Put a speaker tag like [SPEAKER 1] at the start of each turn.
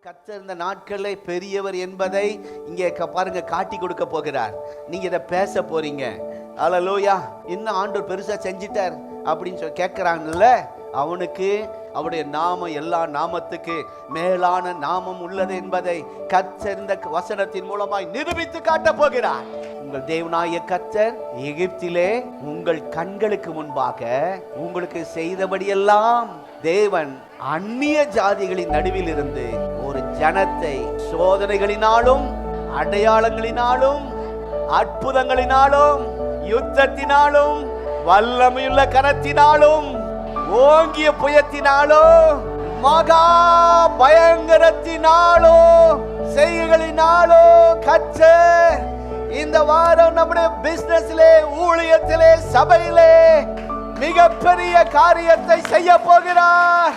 [SPEAKER 1] கர்த்தர் இந்த நாட்களே பெரியவர் என்பதை இங்கே பாருங்க காட்டி கொடுக்க போகிறார். நீங்க இதை பேச போறீங்க. அல்லேலூயா. இன்னும் ஆண்டவர் பெருசா செஞ்சிட்டார் அப்படின்னு சொல்லி கேட்கிறாங்கல்ல, அவனுக்கு அவருடைய நாமம் எல்லா நாமத்துக்கு மேலான நாமம் உள்ளது என்பதை கர்த்தர் இந்த வசனத்தின் மூலமாய் நிரூபித்து காட்ட போகிறார். உங்கள் தேவனாகிய கர்த்தர் எகிப்திலே உங்கள் கண்களுக்கு முன்பாக உங்களுக்கு செய்தபடியெல்லாம் தேவன் அந்நிய ஜாதிகளின் நடுவில் இருந்து ஒரு ஜனத்தை சோதனைகளினாலும் அடையாளங்களினாலும் அற்புதங்களினாலும் யுத்தத்தினாலும் வல்லமையுள்ள கரத்தினாலும் ஓங்கிய புயத்தினாலோ மகா பயங்கரத்தினாலோ செய்கைகளினாலோ கர்த்தர் இந்த வாரம் நம்முடைய பிசினஸிலே, ஊழியத்திலே, சபையிலே மிகப்பெரிய காரியத்தை செய்ய போகிறார்.